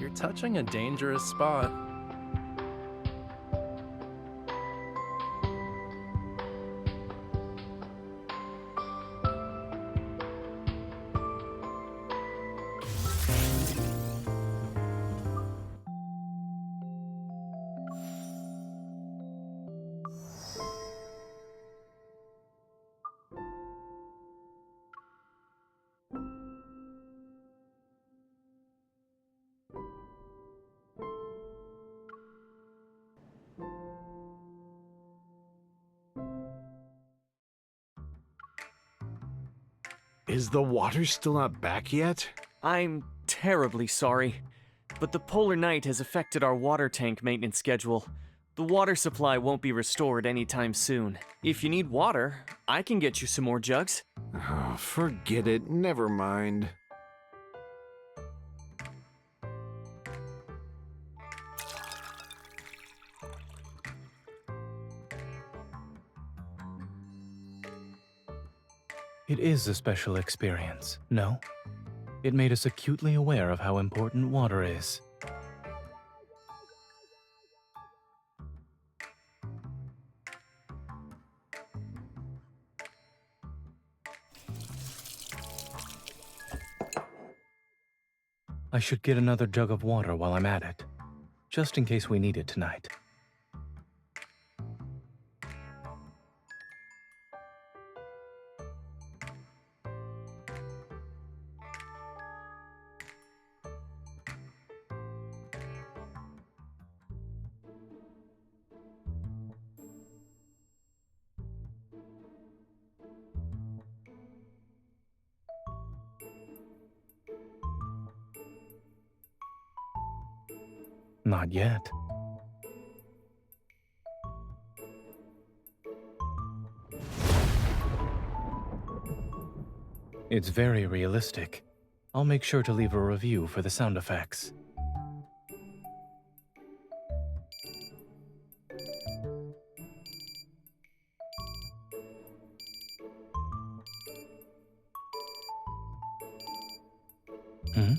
You're touching a dangerous spot. Is the water still not back yet? I'm terribly sorry, but the polar night has affected our water tank maintenance schedule. The water supply won't be restored anytime soon. If you need water, I can get you some more jugs. Oh, forget it. Never mind. It is a special experience, no? It made us acutely aware of how important water is. I should get another jug of water while I'm at it, just in case we need it tonight. Not yet. It's very realistic. I'll make sure to leave a review for the sound effects. Hmm?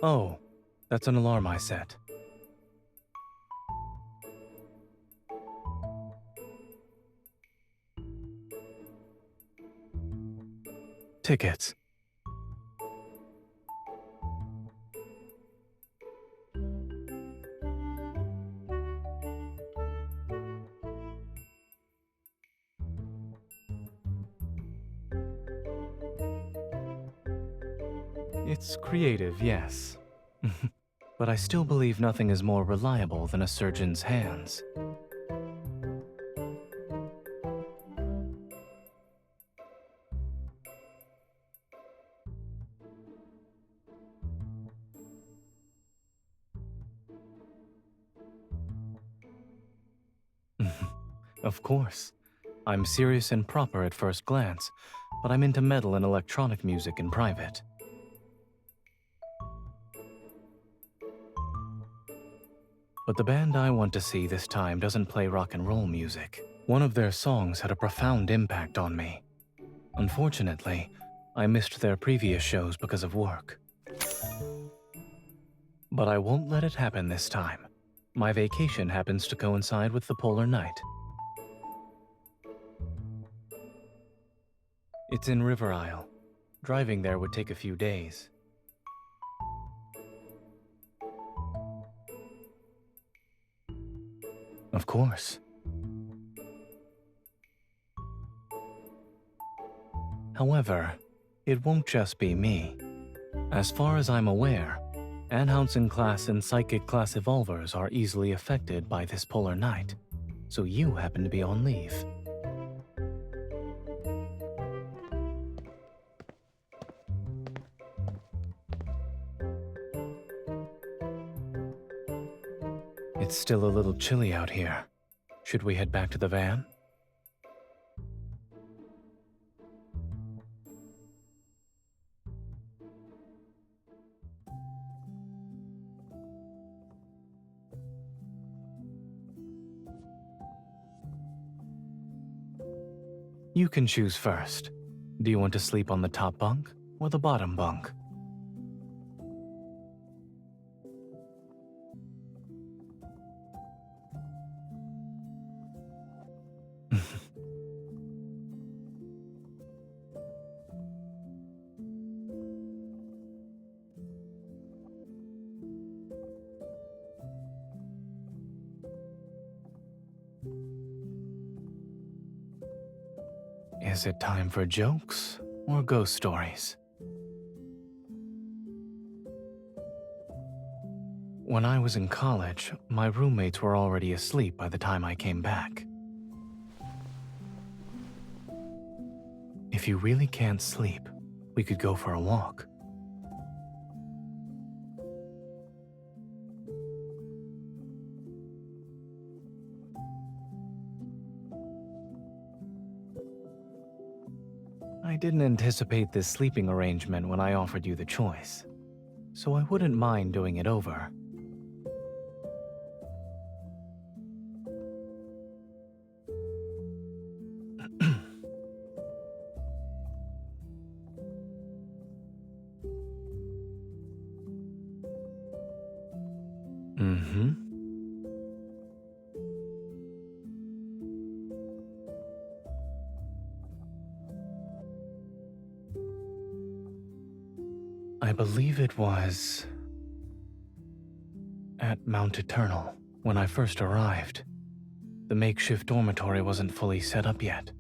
Oh, that's an alarm I set. Tickets. It's creative, yes. But I still believe nothing is more reliable than a surgeon's hands. Of course. I'm serious and proper at first glance, but I'm into metal and electronic music in private. But the band I want to see this time doesn't play rock and roll music. One of their songs had a profound impact on me. Unfortunately, I missed their previous shows because of work. But I won't let it happen this time. My vacation happens to coincide with the polar night. It's in River Isle. Driving there would take a few days. Of course. However, it won't just be me. As far as I'm aware, Anhousen class and Psychic class evolvers are easily affected by this polar night, so you happen to be on leave. It's still a little chilly out here. Should we head back to the van? You can choose first. Do you want to sleep on the top bunk or the bottom bunk? Is it time for jokes or ghost stories? When I was in college, my roommates were already asleep by the time I came back. If you really can't sleep, we could go for a walk. I didn't anticipate this sleeping arrangement when I offered you the choice, so I wouldn't mind doing it over. Mm-hmm. I believe it was at Mount Eternal when I first arrived. The makeshift dormitory wasn't fully set up yet.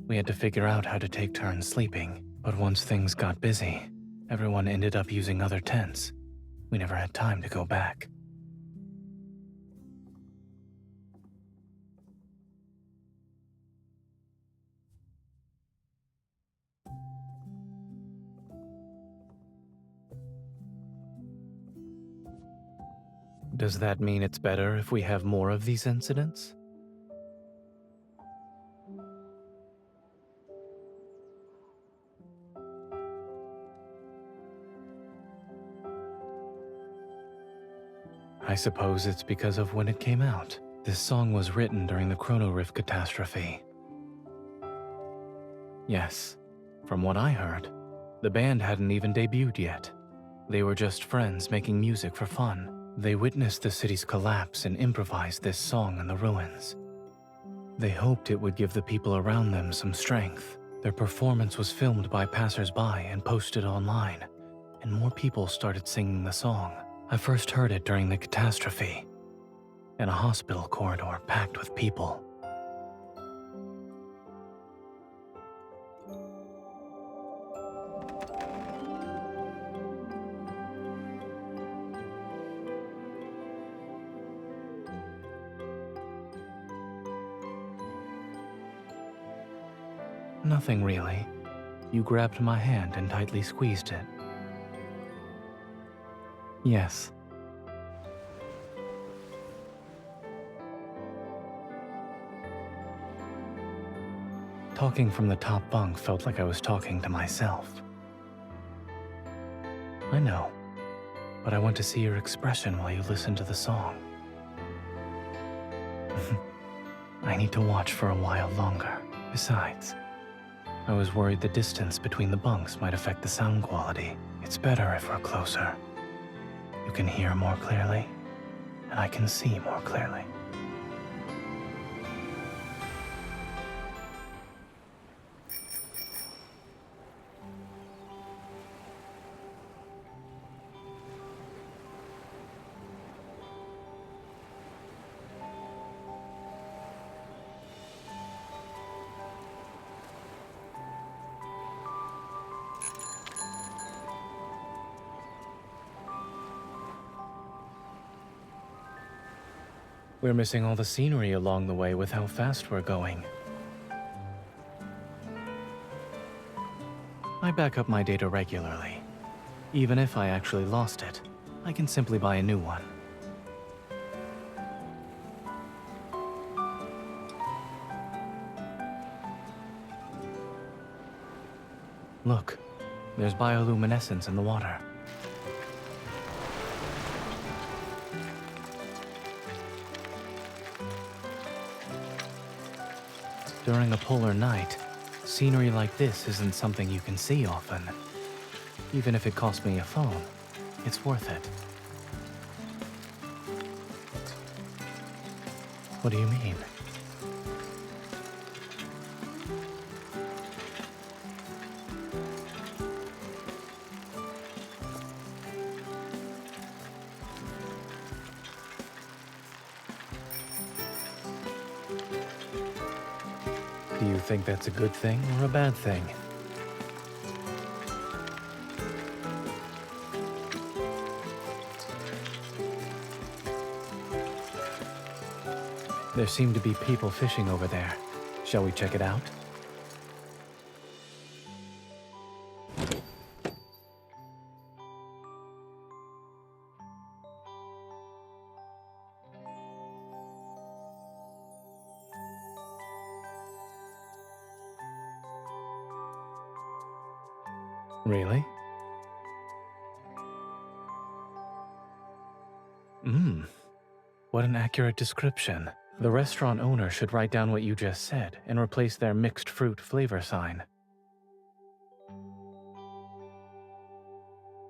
We had to figure out how to take turns sleeping, but once things got busy, everyone ended up using other tents. We never had time to go back. Does that mean it's better if we have more of these incidents? I suppose it's because of when it came out. This song was written during the Chrono Rift catastrophe. Yes, from what I heard, the band hadn't even debuted yet. They were just friends making music for fun. They witnessed the city's collapse and improvised this song in the ruins. They hoped it would give the people around them some strength. Their performance was filmed by passers-by and posted online, and more people started singing the song. I first heard it during the catastrophe, in a hospital corridor packed with people. Nothing really. You grabbed my hand and tightly squeezed it. Yes. Talking from the top bunk felt like I was talking to myself. I know, but I want to see your expression while you listen to the song. I need to watch for a while longer. Besides, I was worried the distance between the bunks might affect the sound quality. It's better if we're closer. You can hear more clearly, and I can see more clearly. We're missing all the scenery along the way with how fast we're going. I back up my data regularly. Even if I actually lost it, I can simply buy a new one. Look, there's bioluminescence in the water. During a polar night, scenery like this isn't something you can see often. Even if it costs me a phone, it's worth it. What do you mean? Do Do you think that's a good thing or a bad thing? There seem to be people fishing over there. Shall we check it out? Really? What an accurate description. The restaurant owner should write down what you just said and replace their mixed fruit flavor sign.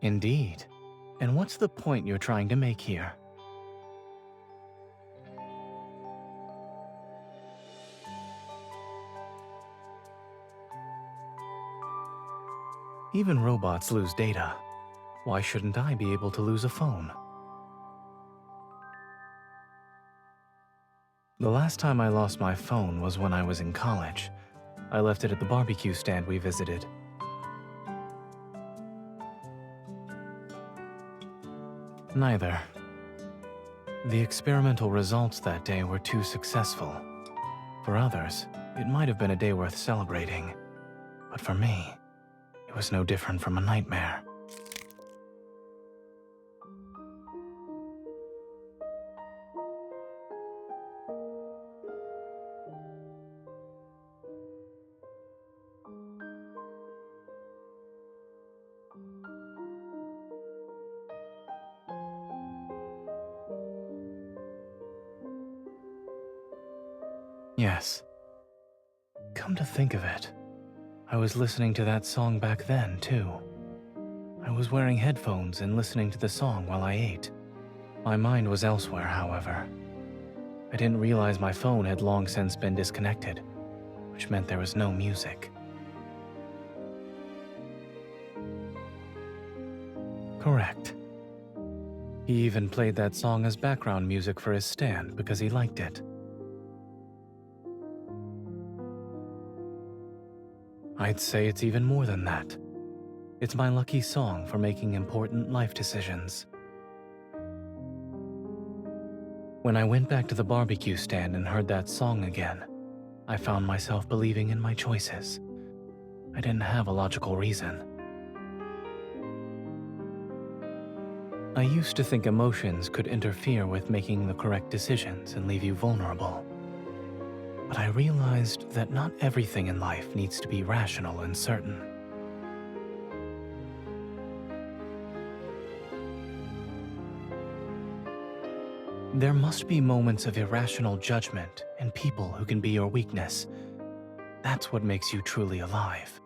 Indeed. And what's the point you're trying to make here? Even robots lose data. Why shouldn't I be able to lose a phone? The last time I lost my phone was when I was in college. I left it at the barbecue stand we visited. Neither. The experimental results that day were too successful. For others, it might have been a day worth celebrating. But for me, it was no different from a nightmare. Yes. Come to think of it, I was listening to that song back then, too. I was wearing headphones and listening to the song while I ate. My mind was elsewhere, however. I didn't realize my phone had long since been disconnected, which meant there was no music. Correct. He even played that song as background music for his stand because he liked it. I'd say it's even more than that. It's my lucky song for making important life decisions. When I went back to the barbecue stand and heard that song again, I found myself believing in my choices. I didn't have a logical reason. I used to think emotions could interfere with making the correct decisions and leave you vulnerable. But I realized that not everything in life needs to be rational and certain. There must be moments of irrational judgment and people who can be your weakness. That's what makes you truly alive.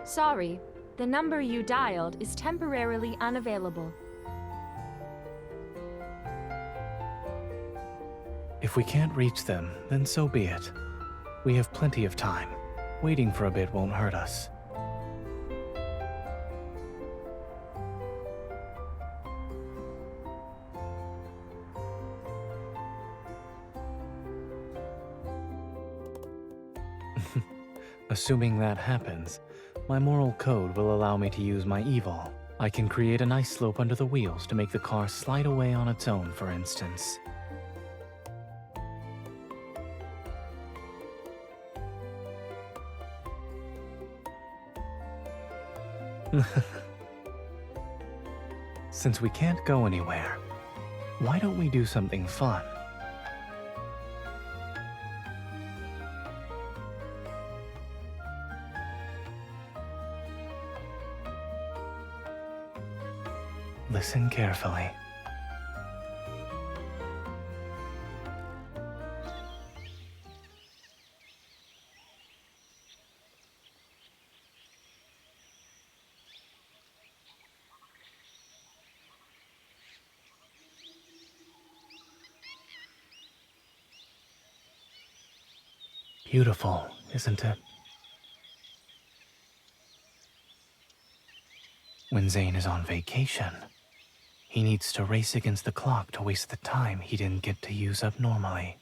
Sorry, the number you dialed is temporarily unavailable. If we can't reach them, then so be it. We have plenty of time. Waiting for a bit won't hurt us. Assuming that happens, my moral code will allow me to use my evil. I can create an ice slope under the wheels to make the car slide away on its own, for instance. Since we can't go anywhere, why don't we do something fun? Listen carefully. Beautiful, isn't it? When Zayne is on vacation, He needs to race against the clock to waste the time he didn't get to use up normally.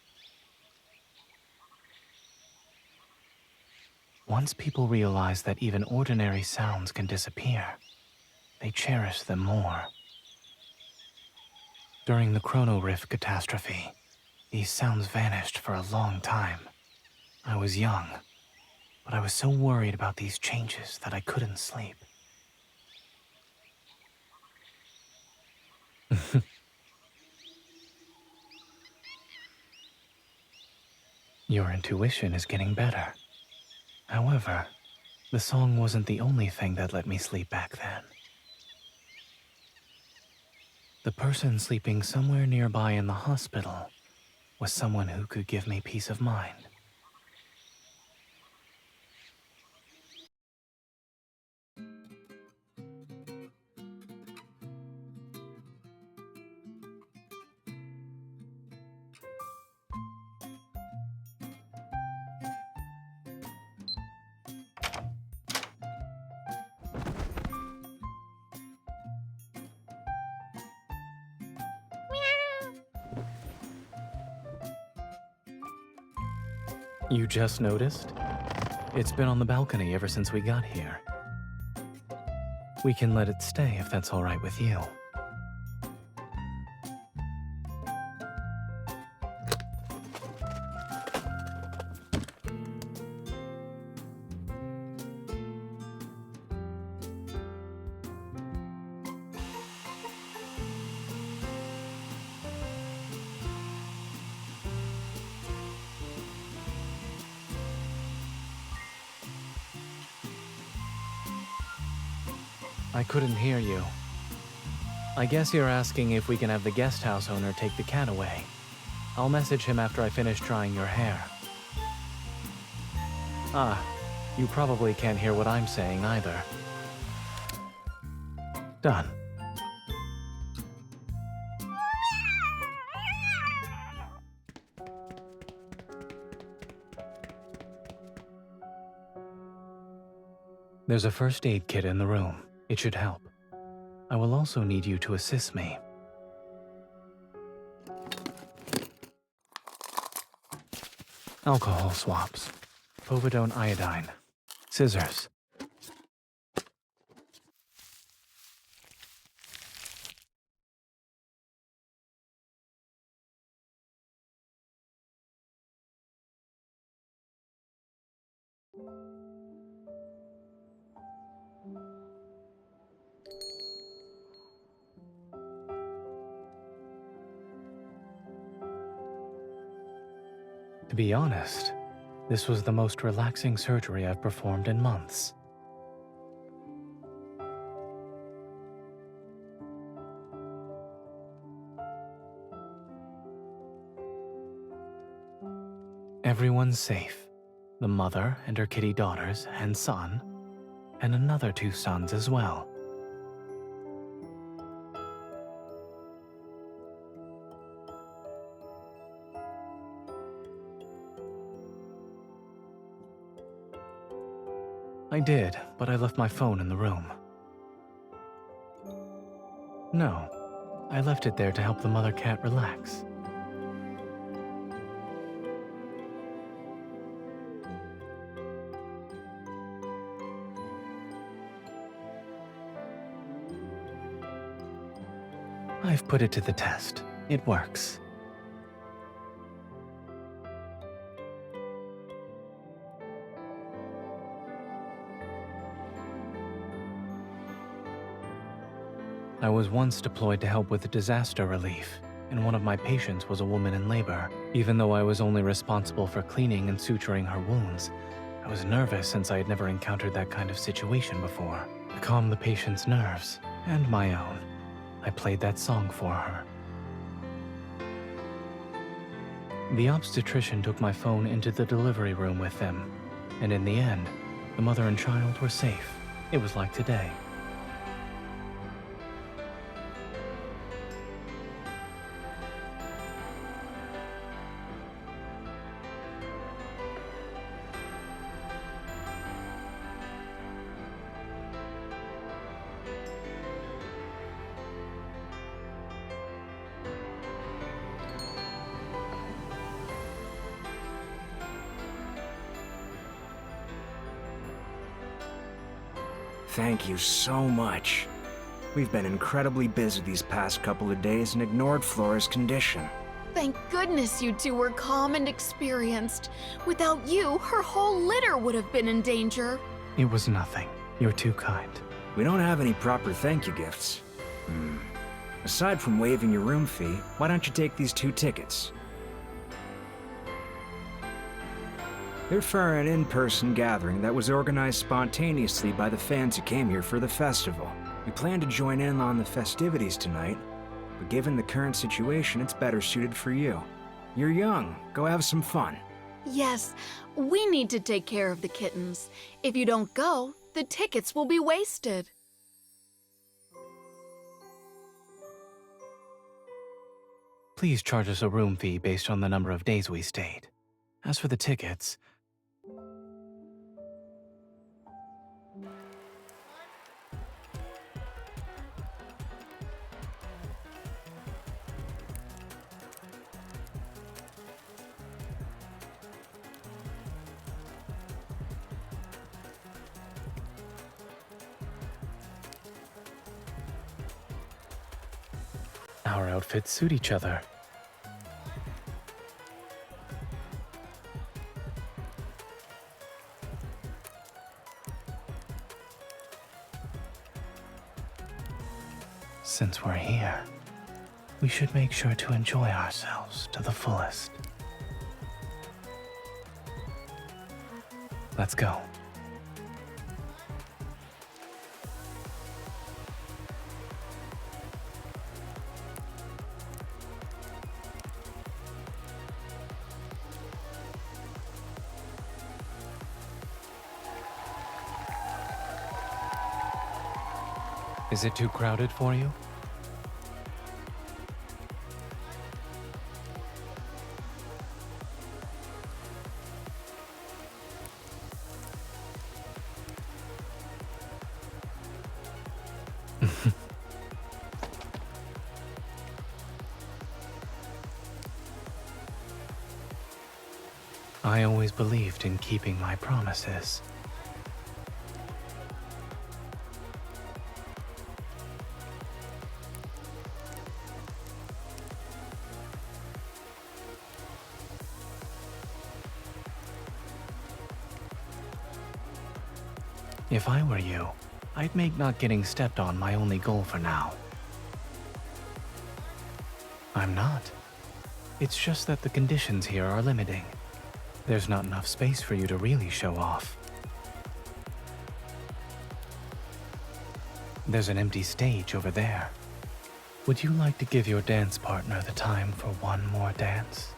Once people realize that even ordinary sounds can disappear, they cherish them more. During the Chrono Rift catastrophe, these sounds vanished for a long time. I was young, but I was so worried about these changes that I couldn't sleep. Your intuition is getting better. However, the song wasn't the only thing that let me sleep back then. The person sleeping somewhere nearby in the hospital was someone who could give me peace of mind. You just noticed? It's been on the balcony ever since we got here. We can let it stay if that's all right with you. I couldn't hear you. I guess you're asking if we can have the guest house owner take the cat away. I'll message him after I finish drying your hair. Ah, you probably can't hear what I'm saying either. Done. There's a first aid kit in the room. It should help. I will also need you to assist me. Alcohol swabs. Povidone iodine. Scissors. To be honest, this was the most relaxing surgery I've performed in months. Everyone's safe. The mother and her kitty daughters and son, and another 2 sons as well. I did, but I left my phone in the room. No, I left it there to help the mother cat relax. I've put it to the test. It works. I was once deployed to help with disaster relief, and one of my patients was a woman in labor. Even though I was only responsible for cleaning and suturing her wounds, I was nervous since I had never encountered that kind of situation before. To calm the patient's nerves, and my own, I played that song for her. The obstetrician took my phone into the delivery room with them, and in the end, the mother and child were safe. It was like today. Thank you so much. We've been incredibly busy these past couple of days and ignored Flora's condition. Thank goodness you two were calm and experienced. Without you, her whole litter would have been in danger. It was nothing. You're too kind. We don't have any proper thank you gifts. Aside from waiving your room fee, why don't you take these 2 tickets? They're for an in-person gathering that was organized spontaneously by the fans who came here for the festival. We plan to join in on the festivities tonight, but given the current situation, it's better suited for you. You're young. Go have some fun. Yes, we need to take care of the kittens. If you don't go, the tickets will be wasted. Please charge us a room fee based on the number of days we stayed. As for the tickets, our outfits suit each other. Since we're here, we should make sure to enjoy ourselves to the fullest. Let's go. Is it too crowded for you? I always believed in keeping my promises. If I were you, I'd make not getting stepped on my only goal for now. I'm not. It's just that the conditions here are limiting. There's not enough space for you to really show off. There's an empty stage over there. Would you like to give your dance partner the time for one more dance?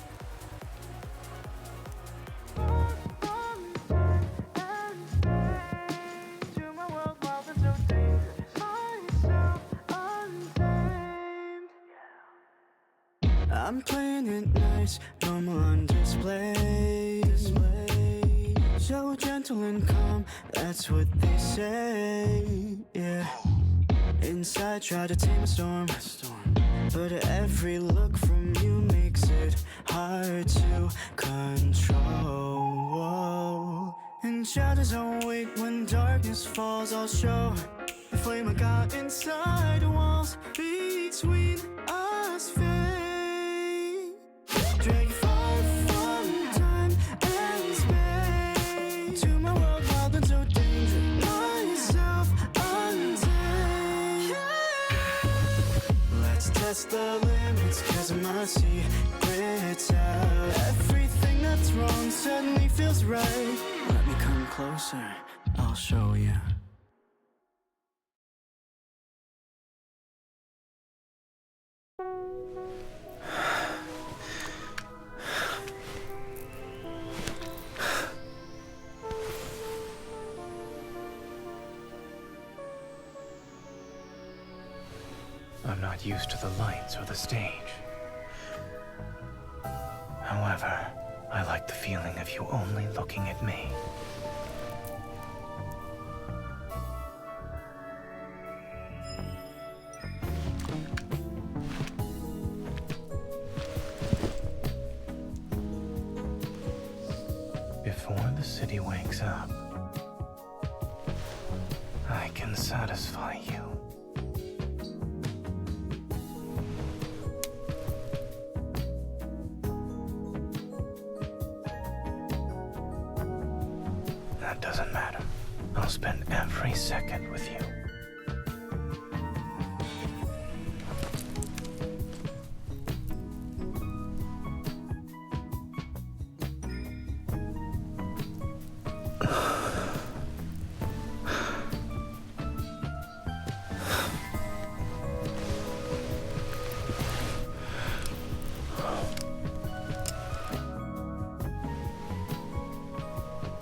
I'm playing it nice, normal on display. So gentle and calm, that's what they say, yeah. Inside try to tame a storm, but every look from you makes it hard to control. And shadows don't wait when darkness falls, I'll show the flame I got inside the walls between us fade. Drag you far from time and space to my world, wild and so dangerous. Myself untamed. Let's test the limits, cause of my secrets out. Everything that's wrong suddenly feels right. Let me come closer, I'll show you. I'm not used to the lights or the stage. However, I like the feeling of you only looking at me. Before the city wakes up, I can satisfy you. That doesn't matter. I'll spend every second with you.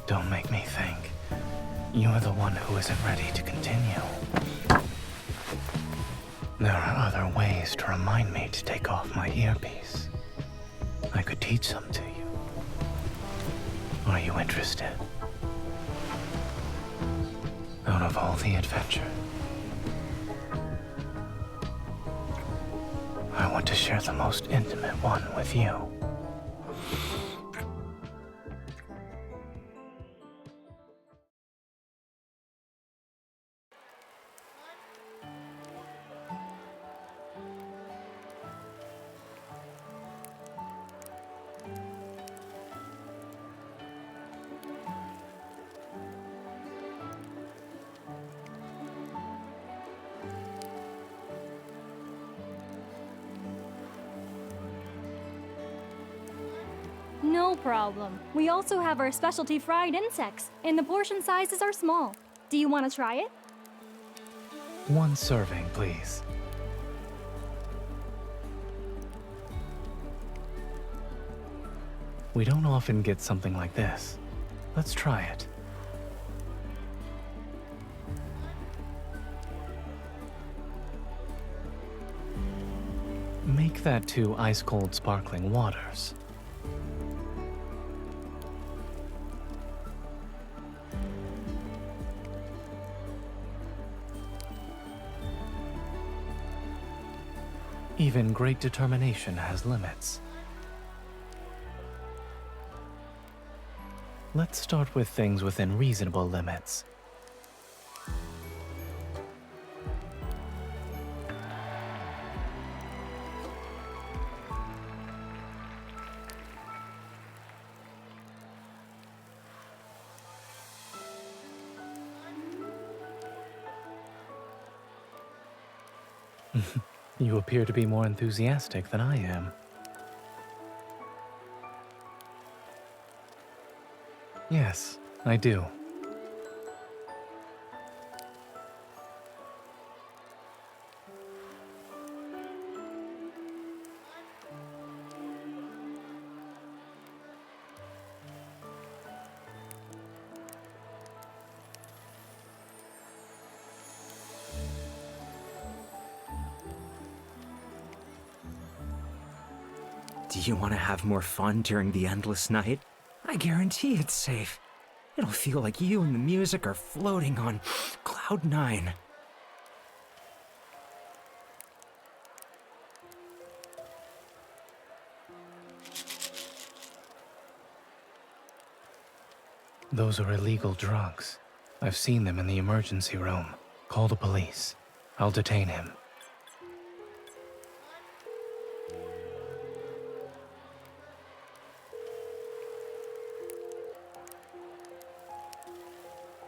Don't make me think. You're the one who isn't ready to continue. There are other ways to remind me to take off my earpiece. I could teach some to you. Are you interested? Out of all the adventure, I want to share the most intimate one with you. No problem. We also have our specialty fried insects, and the portion sizes are small. Do you want to try it? One serving, please. We don't often get something like this. Let's try it. Make that 2 ice-cold sparkling waters. Even great determination has limits. Let's start with things within reasonable limits. You appear to be more enthusiastic than I am. Yes, I do. Do you want to have more fun during the endless night? I guarantee it's safe. It'll feel like you and the music are floating on Cloud 9. Those are illegal drugs. I've seen them in the emergency room. Call the police. I'll detain him.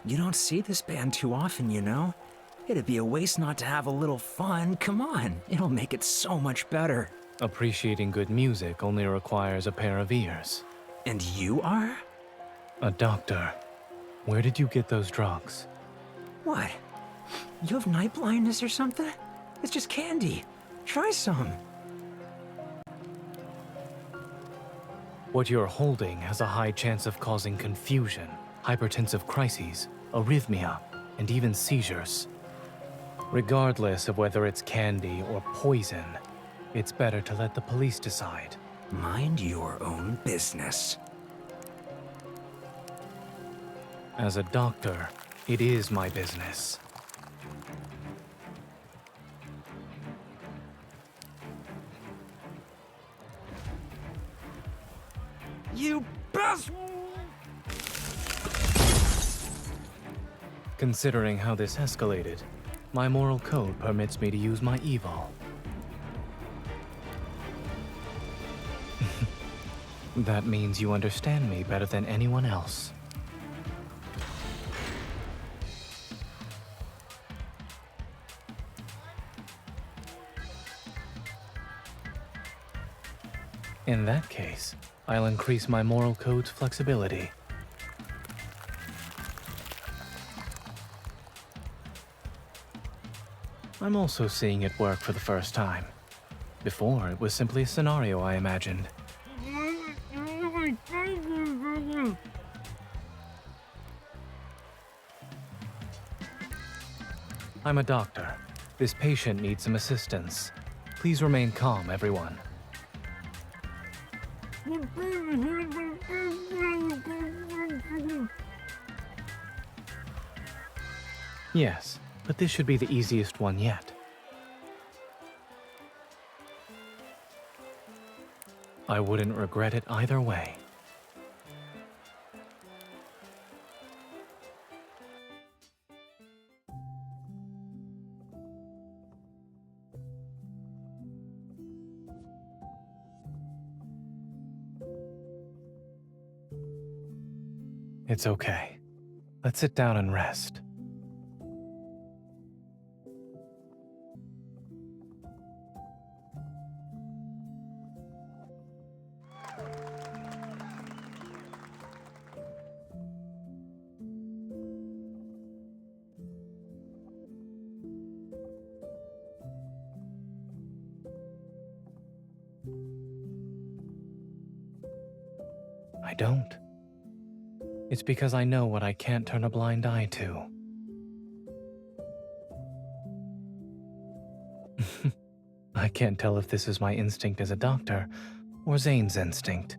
You don't see this band too often, you know? It'd be a waste not to have a little fun. Come on, it'll make it so much better. Appreciating good music only requires a pair of ears. And you are? A doctor. Where did you get those drugs? What? You have night blindness or something? It's just candy. Try some. What you're holding has a high chance of causing confusion, hypertensive crises, arrhythmia, and even seizures. Regardless of whether it's candy or poison, it's better to let the police decide. Mind your own business. As a doctor, it is my business. You best... Considering how this escalated, my moral code permits me to use my evil. That means you understand me better than anyone else. In that case, I'll increase my moral code's flexibility. I'm also seeing it work for the first time. Before, it was simply a scenario I imagined. I'm a doctor. This patient needs some assistance. Please remain calm, everyone. Yes, but this should be the easiest one yet. I wouldn't regret it either way. It's okay. Let's sit down and rest. I don't. It's because I know what I can't turn a blind eye to. I can't tell if this is my instinct as a doctor or Zayne's instinct.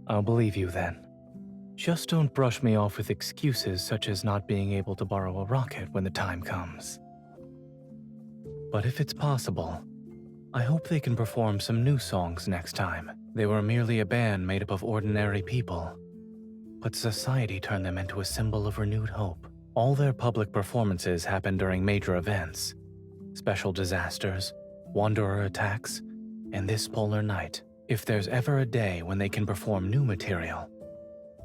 I'll believe you then. Just don't brush me off with excuses such as not being able to borrow a rocket when the time comes. But if it's possible, I hope they can perform some new songs next time. They were merely a band made up of ordinary people, but society turned them into a symbol of renewed hope. All their public performances happen during major events, special disasters, wanderer attacks, and this polar night. If there's ever a day when they can perform new material,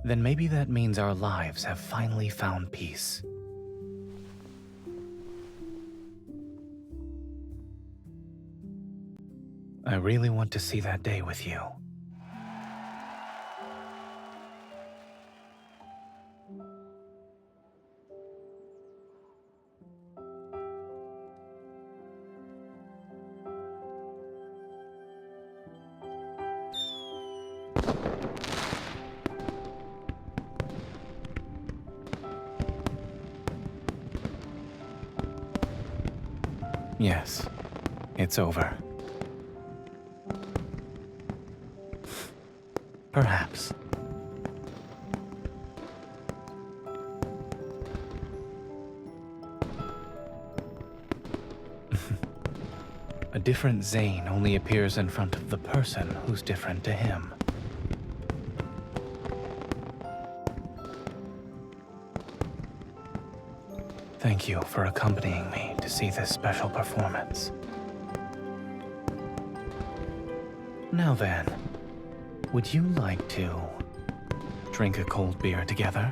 then maybe that means our lives have finally found peace. I really want to see that day with you. Yes, it's over. Perhaps. A different Zayne only appears in front of the person who's different to him. Thank you for accompanying me to see this special performance. Now then, would you like to drink a cold beer together?